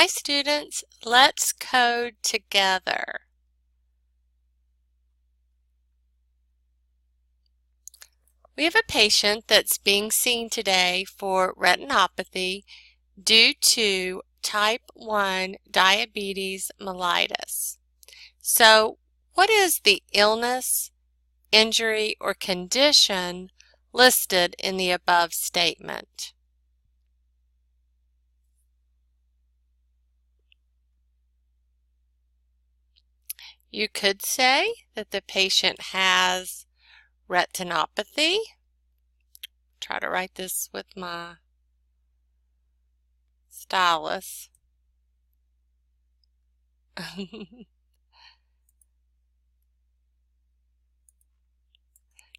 Hi students, let's code together. We have a patient that's being seen today for retinopathy due to type 1 diabetes mellitus. So, what is the illness, injury, or condition listed in the above statement? You could say that the patient has retinopathy. Try to write this with my stylus.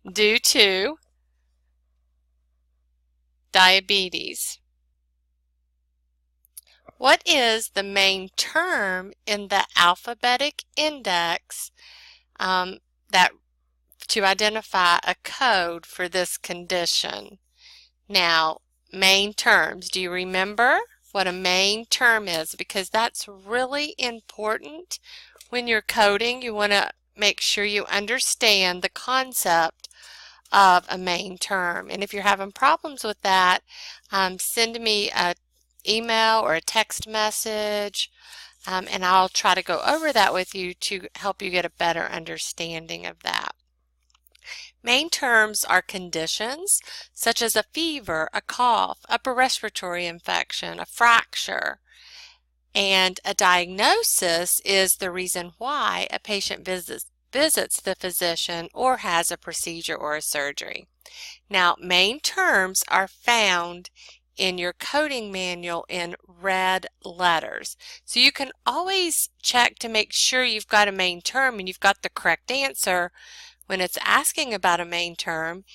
Due to diabetes. What is the main term in the alphabetic index that to identify a code for this condition? Now, main terms. Do you remember what a main term is? Because that's really important when you're coding. You want to make sure you understand the concept of a main term. And if you're having problems with that, send me an email or a text message, and I'll try to go over that with you to help you get a better understanding of that. Main terms are conditions such as a fever, a cough, upper respiratory infection, a fracture, and a diagnosis is the reason why a patient visits the physician or has a procedure or a surgery. Now, main terms are found in your coding manual in red letters. So you can always check to make sure you've got a main term and you've got the correct answer when it's asking about a main term.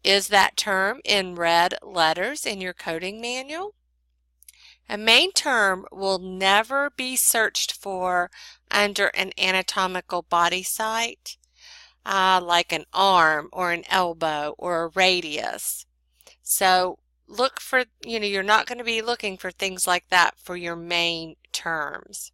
Is that term in red letters in your coding manual? A main term will never be searched for under an anatomical body site, like an arm or an elbow or a radius. So look for, you're not going to be looking for things like that for your main terms.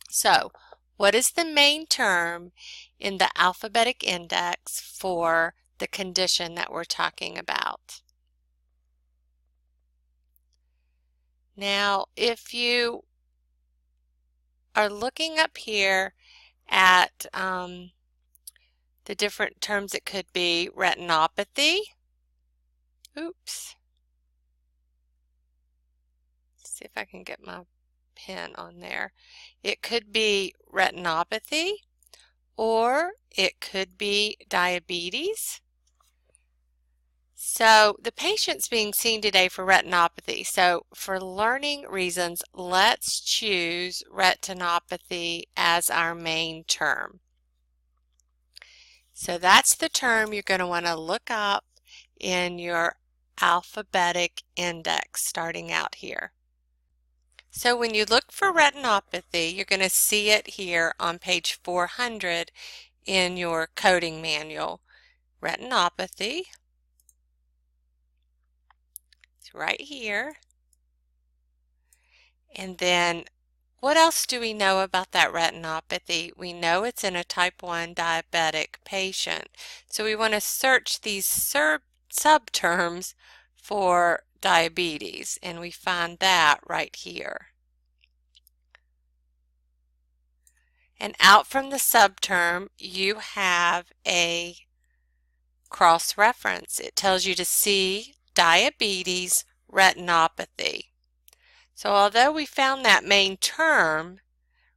So, what is the main term in the alphabetic index for the condition that we're talking about? Now, if you are looking up here at the different terms, it could be retinopathy. Oops. Let's see if I can get my pen on there. It could be retinopathy, or it could be diabetes. So the patient's being seen today for retinopathy. So for learning reasons, let's choose retinopathy as our main term. So that's the term you're going to want to look up in your alphabetic index starting out here. So when you look for retinopathy, you're going to see it here on page 400 in your coding manual. Retinopathy. It's right here. And then what else do we know about that retinopathy? We know it's in a type 1 diabetic patient. So we want to search these subterms for diabetes, and we find that right here. And out from the subterm, you have a cross-reference. It tells you to see diabetes retinopathy. So although we found that main term,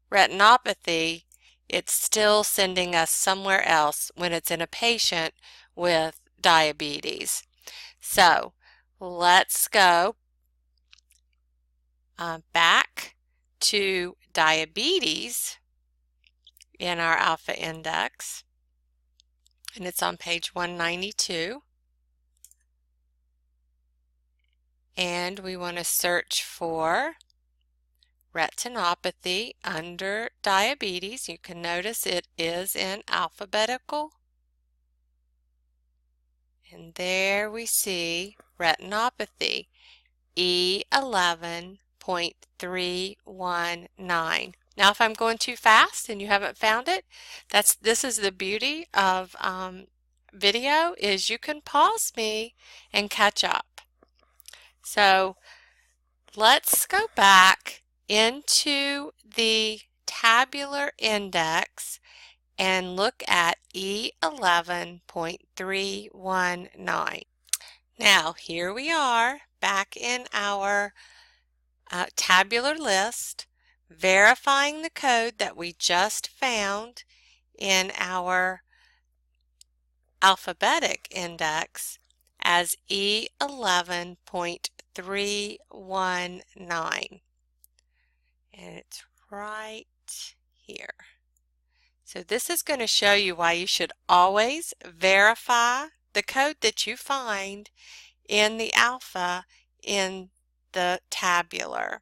retinopathy, it's still sending us somewhere else when it's in a patient with diabetes. So let's go back to diabetes in our alpha index, and it's on page 192. And we want to search for retinopathy under diabetes. You can notice it is in alphabetical. And there we see retinopathy, E11.1. E10.319. Now if I'm going too fast and you haven't found it, this is the beauty of video, is you can pause me and catch up. So let's go back into the tabular index and look at E11.319. Now here we are back in our tabular list, verifying the code that we just found in our alphabetic index as E11.319. And it's right here. So this is going to show you why you should always verify the code that you find in the alpha in the tabular.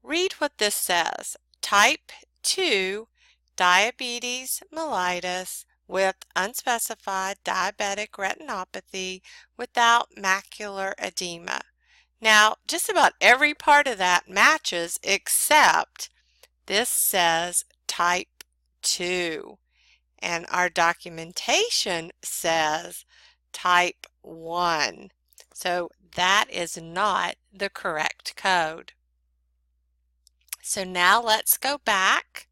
Read what this says. Type 2 diabetes mellitus with unspecified diabetic retinopathy without macular edema. Now, just about every part of that matches except this says type 2, and our documentation says type 1. So that is not the correct code. So now let's go back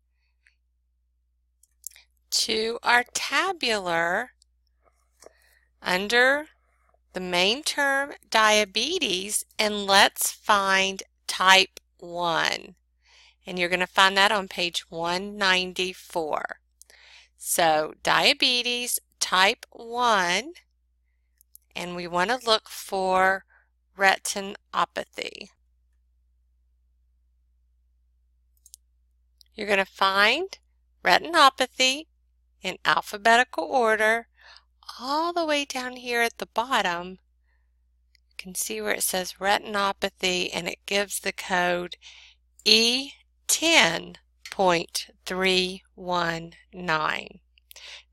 to our tabular under the main term diabetes, and let's find type 1. And you're going to find that on page 194. So diabetes type 1, and we want to look for retinopathy. You're going to find retinopathy in alphabetical order all the way down here at the bottom. You can see where it says retinopathy, and it gives the code E10.319.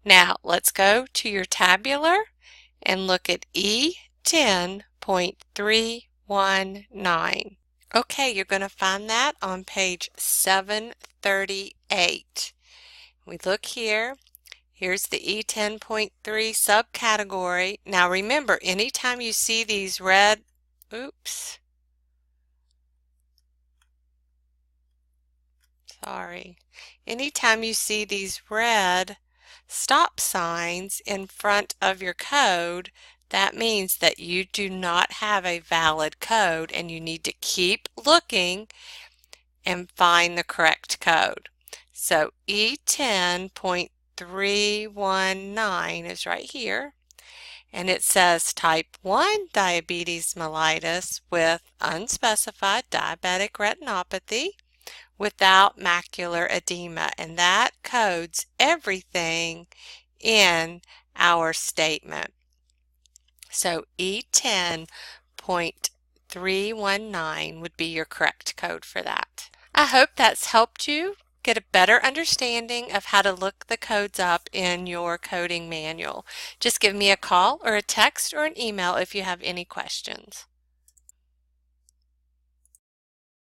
Now let's go to your tabular and look at E10.319. Okay, you're going to find that on page 738. We look here. Here's the E10.3 subcategory. Now remember, anytime you see these red, anytime you see these red stop signs in front of your code, that means that you do not have a valid code and you need to keep looking and find the correct code. So E10.319 is right here, and it says type 1 diabetes mellitus with unspecified diabetic retinopathy without macular edema, and that codes everything in our statement. So E10.319 would be your correct code for that. I hope that's helped you get a better understanding of how to look the codes up in your coding manual. Just give me a call or a text or an email if you have any questions.